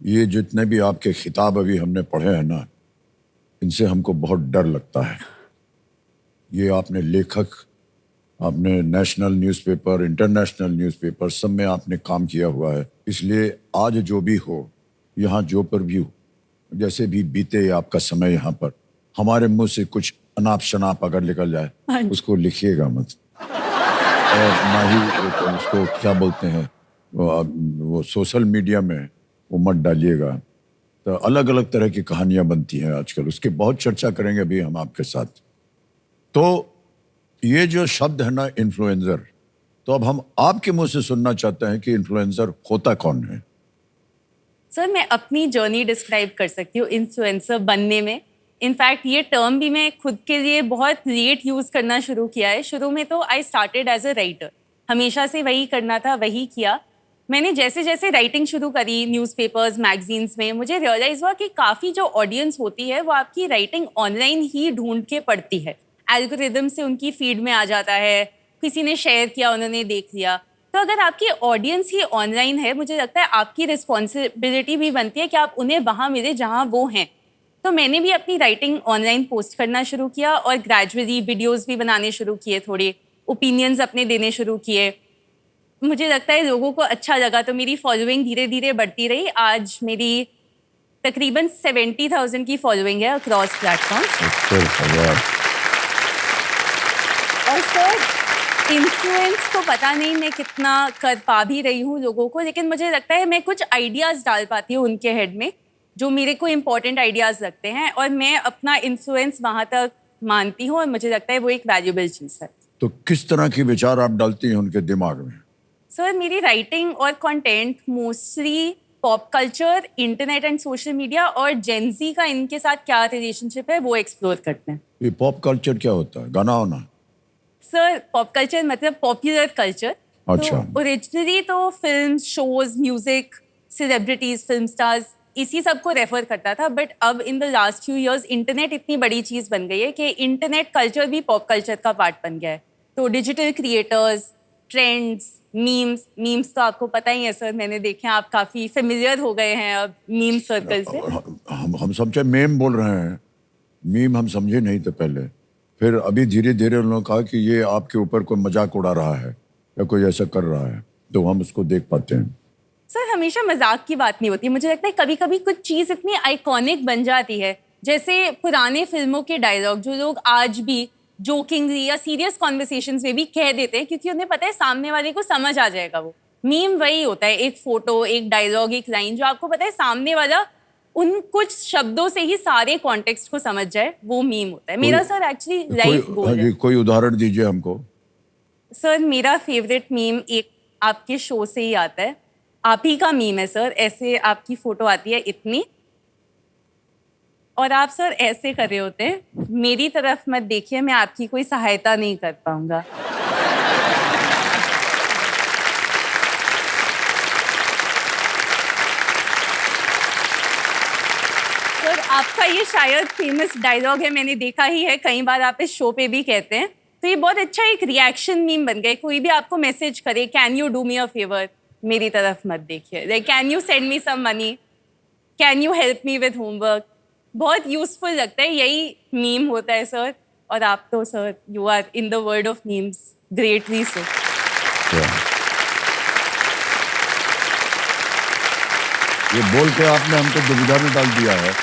ये जितने भी आपके खिताब अभी हमने पढ़े हैं ना, इनसे हमको बहुत डर लगता है। ये आपने लेखक, आपने नेशनल न्यूज़पेपर, इंटरनेशनल न्यूज़पेपर, सब में आपने काम किया हुआ है। इसलिए आज जो भी हो, यहाँ जो पर भी हो, जैसे भी बीते आपका समय यहाँ पर, हमारे मुंह से कुछ अनाप शनाप अगर निकल जाए, हाँ जी। उसको लिखिएगा मत। और ना ही उसको क्या बोलते हैं, वो सोशल मीडिया में वो मत डालिएगा। तो अलग अलग तरह की कहानियां बनती हैं आजकल, उसकी बहुत चर्चा करेंगे अभी हम आपके साथ। तो ये जो शब्द है ना, इन्फ्लुएंसर, तो अब हम आपके मुंह से सुनना चाहते हैं कि इन्फ्लुएंसर होता कौन है। सर मैं अपनी जर्नी डिस्क्राइब कर सकती हूँ इन्फ्लुएंसर बनने में। इनफैक्ट ये टर्म भी मैं खुद के लिए बहुत लेट यूज़ करना शुरू किया है। शुरू में तो I started as a writer, हमेशा से वही करना था, वही किया। मैंने जैसे जैसे राइटिंग शुरू करी न्यूज़पेपर्स, मैगजीन्स में, मुझे रियलाइज़ हुआ कि काफ़ी जो ऑडियंस होती है वो आपकी राइटिंग ऑनलाइन ही ढूंढ के पढ़ती है। एल्गोरिदम से उनकी फीड में आ जाता है, किसी ने शेयर किया, उन्होंने देख लिया। तो अगर आपकी ऑडियंस ही ऑनलाइन है, मुझे लगता है आपकी रिस्पॉन्सिबिलिटी भी बनती है कि आप उन्हें वहाँ मिले जहाँ वो हैं। तो मैंने भी अपनी राइटिंग ऑनलाइन पोस्ट करना शुरू किया और ग्रेजुअली वीडियोस भी बनाने शुरू किए, थोड़े ओपिनियंस अपने देने शुरू किए। मुझे लगता है लोगों को अच्छा लगा, तो मेरी फॉलोइंग धीरे धीरे बढ़ती रही। आज मेरी तकरीबन 70,000 की फॉलोइंग है अक्रॉस प्लेटफॉर्म्स। और सर इन्फ्लुएंस तो पता नहीं मैं कितना कर पा भी रही हूँ लोगों को, लेकिन मुझे लगता है मैं कुछ आइडियाज़ डाल पाती हूँ उनके हेड में जो मेरे को इम्पोर्टेंट आइडियाज़ लगते हैं, और मैं अपना इन्फ्लुएंस वहाँ तक मानती हूँ, और मुझे लगता है वो एक वैल्यूबल चीज़ है। तो किस तरह की विचार आप डालती हैं उनके दिमाग में। सर मेरी राइटिंग और content mostly pop culture, internet and social media और जेनजी का इनके साथ क्या रिलेशनशिप है वो एक्सप्लोर करते हैं। ये पॉप कल्चर क्या होता है, गाना होना। सर पॉप कल्चर मतलब पॉपुलर कल्चर। तो अच्छा। ओरिजिनली तो film, shows, music, celebrities, film stars, इसी सब को रेफर करता था। बट अब in the last few years internet इतनी बड़ी चीज़ बन गई है कि इंटरनेट कल्चर भी पॉप कल्चर का पार्ट बन गया है। तो digital creators, trends, memes, memes तो आपको पता ही है सर, मैंने देखे हैं, आप काफ़ी फेमिलियर हो गए हैं अब मीम सर्कल से। हम समझे मेम बोल रहे हैं, मीम हम समझे नहीं थे पहले। फिर अभी धीरे धीरे उन्होंने कहा कि ये आपके ऊपर कोई मजाक उड़ा रहा है या कोई ऐसा कर रहा है, तो हम उसको देख पाते हैं। सर हमेशा मजाक की बात नहीं होती, मुझे लगता है कभी कभी कुछ चीज़ इतनी आइकॉनिक बन जाती है, जैसे पुराने फिल्मों के डायलॉग जो लोग आज भी जोकिंगली या सीरियस कॉन्वर्सेशंस में भी कह देते हैं, क्योंकि उन्हें पता है सामने वाले को समझ आ जाएगा। वो मीम वही होता है, एक फोटो, एक डायलॉग, एक लाइन जो आपको पता है सामने वाला उन कुछ शब्दों से ही सारे कॉन्टेक्स्ट को समझ जाए, वो मीम होता है। मेरा सर एक्चुअली लाइफ हाँ गोल जी, है। कोई उदाहरण दीजिए हमको। सर मेरा फेवरेट मीम एक आपके शो से ही आता है, आप ही का मीम है सर। ऐसे आपकी फोटो आती है इतनी, और आप सर ऐसे कर रहे होते हैं, मेरी तरफ मत देखिए, मैं आपकी कोई सहायता नहीं कर पाऊंगा। सर आपका ये शायद फेमस डायलॉग है, मैंने देखा ही है कई बार, आप इस शो पे भी कहते हैं। तो ये बहुत अच्छा एक रिएक्शन मीम बन गया। कोई भी आपको मैसेज करे, can you do me a favour, मेरी तरफ मत देखिए, like can you send me some money, can you help me with homework, बहुत यूजफुल लगता है। यही मीम होता है सर। और आप तो sir you are in the world of memes greatly so. ये बोल के आपने हमको दुविधा में डाल दिया है।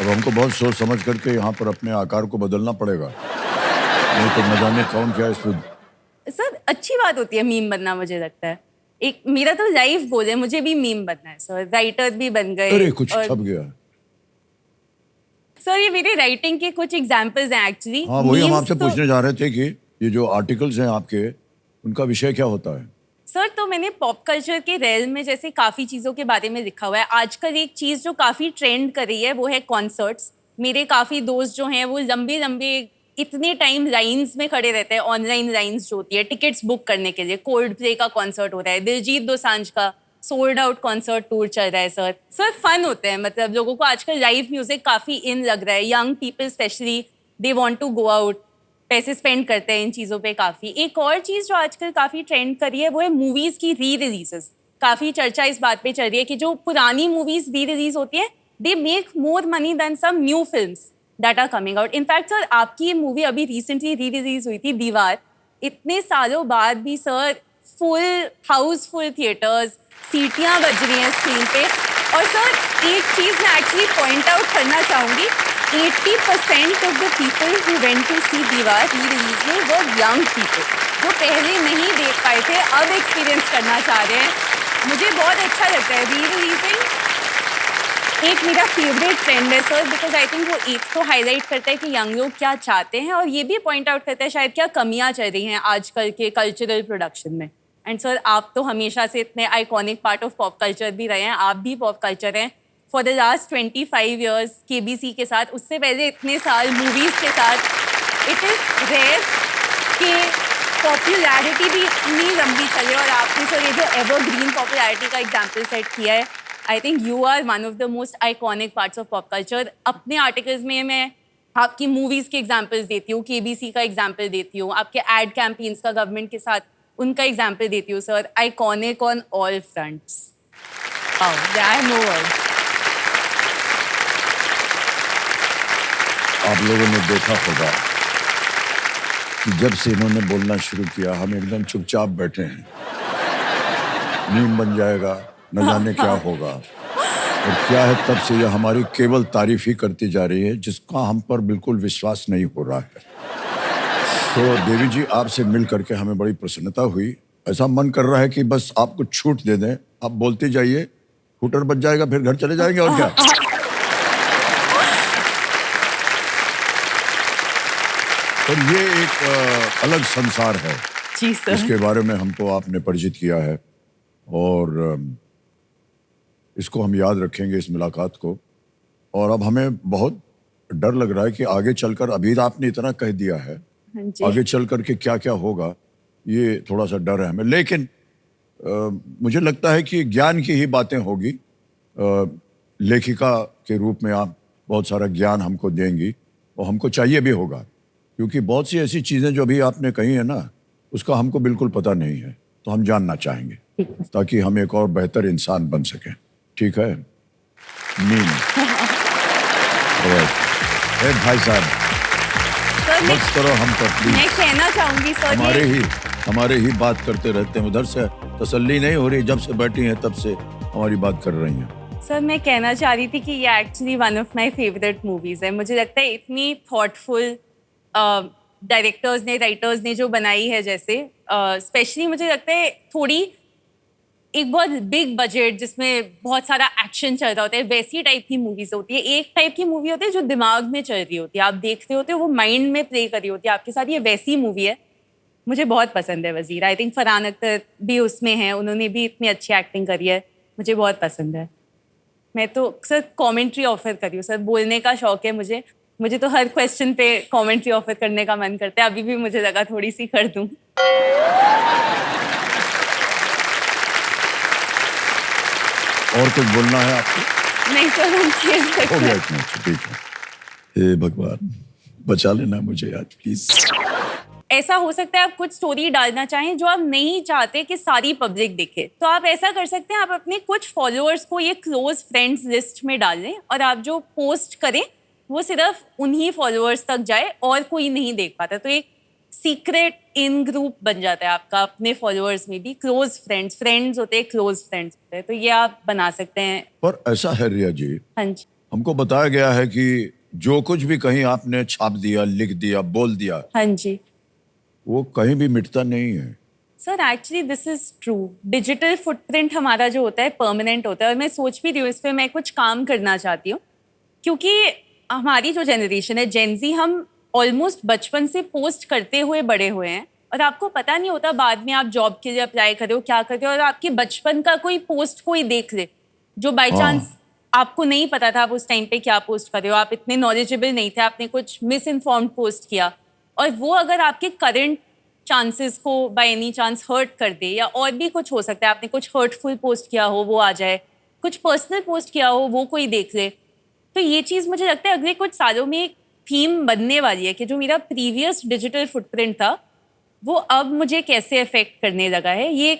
अब हमको बहुत सोच समझ करके यहाँ पर अपने आकार को बदलना पड़ेगा, नहीं तो न जाने कौन क्या इसमें। सर अच्छी बात होती है मीम बनना, मुझे लगता है। एक मेरा तो लाइफ गोल है, मुझे भी मीम बनना है सर, राइटर भी बन गए। अरे कुछ और छप गया। सर ये मेरे राइटिंग के कुछ एग्जांपल्स हैं एक्चुअली। हाँ, वही हम मीम्स आपसे तो पूछने जा रहे थे कि ये जो आर्टिकल्स हैं आपके, उनका विषय क्या होता है। सर तो मैंने पॉप कल्चर के रेल में जैसे काफ़ी चीज़ों के बारे में लिखा हुआ है। आजकल एक चीज़ जो काफ़ी ट्रेंड कर रही है वो है कॉन्सर्ट्स। मेरे काफ़ी दोस्त जो हैं वो लंबे लंबे इतने टाइम लाइंस में खड़े रहते हैं, ऑनलाइन लाइंस जो होती है टिकट्स बुक करने के लिए। कोल्ड प्ले का कॉन्सर्ट हो रहा है, दिलजीत दोसांझ का सोल्ड आउट कॉन्सर्ट टूर चल रहा है सर। सर फन होते हैं, मतलब लोगों को आजकल लाइव म्यूजिक काफ़ी इन लग रहा है। Young people specially, they want to go out, पैसे स्पेंड करते हैं इन चीज़ों पे काफ़ी। एक और चीज़ जो आजकल काफ़ी ट्रेंड करी है वो है मूवीज़ की री रिलीजेस। काफी चर्चा इस बात पे चल रही है कि जो पुरानी मूवीज री रिलीज होती है, they make more money than some new films that are coming out. In fact sir, आपकी ये मूवी अभी रिसेंटली री रिलीज हुई थी, दीवार. इतने सालों बाद भी सर फुल हाउसफुल थिएटर्स, सीटियां बज रही हैं स्क्रीन पे. और सर एक चीज मैं एक्चुअली पॉइंट आउट करना चाहूंगी, 80% of the people who went to see Deewaar re release में वो यंग पीपल, जो पहले नहीं देख पाए थे अब एक्सपीरियंस करना चाह रहे हैं. मुझे बहुत अच्छा लगता है. री रिलीजिंग एक मेरा फेवरेट ट्रेंड है सर, बिकॉज आई थिंक वो एक तो हाईलाइट करता है कि यंग लोग क्या चाहते हैं, और ये भी पॉइंट आउट करता है शायद क्या कमियां चल रही हैं आजकल के कल्चरल प्रोडक्शन में. एंड सर, आप तो हमेशा से इतने iconic part of pop culture भी रहे हैं. आप भी पॉप कल्चर हैं for the last 25 years KBC के साथ, उससे पहले इतने साल मूवीज के साथ. इट इज रेयर कि पॉपुलैरिटी भी इतनी लंबी चले, और आपने सर ये जो एवरग्रीन पॉपुलैरिटी का एग्जाम्पल सेट किया है, I think you are one of the most iconic parts of pop culture. अपने आर्टिकल्स में मैं आपकी मूवीज के एग्जाम्पल्स देती हूँ, केबीसी का एग्जाम्पल देती हूँ, आपके एड कैंपेन्स का गवर्नमेंट के साथ उनका एग्जाम्पल देती हूँ sir. Iconic on all fronts. No word. आप लोगों ने देखा होगा कि जब से इन्होंने बोलना शुरू किया हम एकदम चुपचाप बैठे हैं. नीम बन जाएगा, न जाने क्या होगा, और क्या है, तब से ये हमारी केवल तारीफ ही करती जा रही है, जिसका हम पर बिल्कुल विश्वास नहीं हो रहा है. तो देवी जी, आपसे मिल करके हमें बड़ी प्रसन्नता हुई. ऐसा मन कर रहा है कि बस आपको छूट दे दें, आप बोलते जाइए, हूटर बज जाएगा, फिर घर चले जाएंगे, और क्या. और ये एक अलग संसार है जी सर. इसके बारे में हमको आपने परिचित किया है, और इसको हम याद रखेंगे, इस मुलाकात को. और अब हमें बहुत डर लग रहा है कि आगे चलकर, अभी आपने इतना कह दिया है, आगे चल करके क्या क्या होगा, ये थोड़ा सा डर है हमें. लेकिन मुझे लगता है कि ज्ञान की ही बातें होगी. लेखिका के रूप में आप बहुत सारा ज्ञान हमको देंगी, और हमको चाहिए भी होगा, क्योंकि बहुत सी ऐसी चीज़ें जो अभी आपने कही है ना, उसका हमको बिल्कुल पता नहीं है, तो हम जानना चाहेंगे ताकि हम एक और बेहतर इंसान बन सकें. ठीक है नीम. भाई साहब, सर बस करो हम पर प्लीज. मैं कहना चाहूंगी सर, हमारे ही बात करते रहते हैं, उधर से तसल्ली नहीं हो रही. जब से बैठी हैं तब से हमारी बात कर रही हैं. सर मैं कहना चाह रही थी कि ये actually one of my favourite movies है. मुझे लगता है इतनी थॉटफुल डायरेक्टर्स ने, राइटर्स ने जो बनाई है, जैसे स्पेशली मुझे लगता है थोड़ी एक बहुत बिग बजट जिसमें बहुत सारा एक्शन चल रहा होता है, वैसी टाइप की मूवीज होती है. एक टाइप की मूवी होती है जो दिमाग में चल रही होती है, आप देख रहे होते हो, वो माइंड में प्ले कर रही होती है आपके साथ. ये वैसी मूवी है, मुझे बहुत पसंद है वजीर. आई थिंक फरहान अख्तर भी उसमें है, उन्होंने भी इतनी अच्छी एक्टिंग करी है, मुझे बहुत पसंद है. मैं तो सर कमेंट्री ऑफर कर रही हूँ सर, बोलने का शौक है मुझे तो हर क्वेश्चन पे कमेंट्री ऑफर करने का मन करता है. अभी भी मुझे लगा थोड़ी सी कर दूं. और कुछ बोलना है आपको? नहीं सर, हम खेल सकते हो गया हैं. इतना, ठीक है. हे भगवान, बचा लेना मुझे आज प्लीज. ऐसा हो सकता है आप कुछ स्टोरी डालना चाहें जो आप नहीं चाहते कि सारी पब्लिक देखे, तो आप ऐसा कर सकते हैं, आप अपने कुछ फॉलोअर्स को ये क्लोज फ्रेंड्स लिस्ट में डाल दें, और आप जो पोस्ट करें वो सिर्फ उन्हीं फॉलोअर्स तक जाए और कोई नहीं देख पाता. तो एक सीक्रेट इन ग्रुप बन जाता है आपका अपने फॉलोअर्स में भी. क्लोज फ्रेंड्स होते हैं, क्लोज फ्रेंड्स होते हैं, तो ये आप बना सकते हैं. पर ऐसा है रिया जी, हाँ जी. हमको बताया गया है कि जो कुछ भी कहीं आपने छाप दिया, लिख दिया, बोल दिया, हाँ जी वो कहीं भी मिटता नहीं है. Sir. Actually this is true. Digital footprint हमारा जो होता है परमानेंट होता है, और मैं सोच भी रही हूँ इस पर मैं कुछ काम करना चाहती हूँ, क्योंकि हमारी जो जनरेशन है जेन ज़ी, हम ऑलमोस्ट बचपन से पोस्ट करते हुए बड़े हुए हैं, और आपको पता नहीं होता बाद में आप जॉब के लिए अप्लाई कर रहे हो, क्या कर रहे हो, और आपके बचपन का कोई पोस्ट कोई देख ले जो बाय चांस आपको नहीं पता था आप उस टाइम पे क्या पोस्ट कर रहे हो, आप इतने नॉलेजेबल नहीं थे, आपने कुछ मिस इन्फॉर्म्ड पोस्ट किया, और वो अगर आपके करंट चांसेस को बाय एनी चांस हर्ट कर दे, या और भी कुछ हो सकता है, आपने कुछ हर्टफुल पोस्ट किया हो वो आ जाए, कुछ पर्सनल पोस्ट किया हो वो कोई देख ले. तो ये चीज़ मुझे लगता है अगले कुछ सालों में एक थीम बनने वाली है कि जो मेरा प्रीवियस डिजिटल फुटप्रिंट था वो अब मुझे कैसे अफेक्ट करने लगा है. ये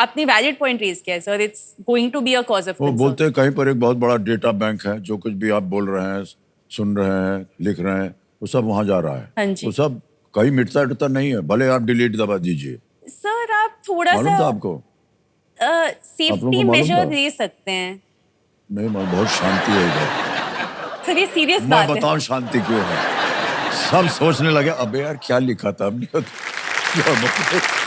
आपने वैलिड पॉइंट रेज किया है sir, it's going to be a cause of वो बोलते हैं कहीं पर एक बहुत बड़ा डेटा बैंक है, जो कुछ भी आप बोल रहे हैं, सुन रहे हैं, लिख रहे हैं, वो सब वहां जा रहा है। हाँ जी। वो सब कहीं मिटता नहीं है, भले आप डिलीट दबा दीजिए। सर आप थोड़ा मालूम था सा आपको? सेफ्टी मालूम मेजर था? दे सकते हैं नहीं, बहुत शांति है इधर। सर, ये सीरियस मैं बात है। बताऊं शांति क्यों है? सब सोचने लगे, अबे यार क्या लिखा था हमने क्या मतलब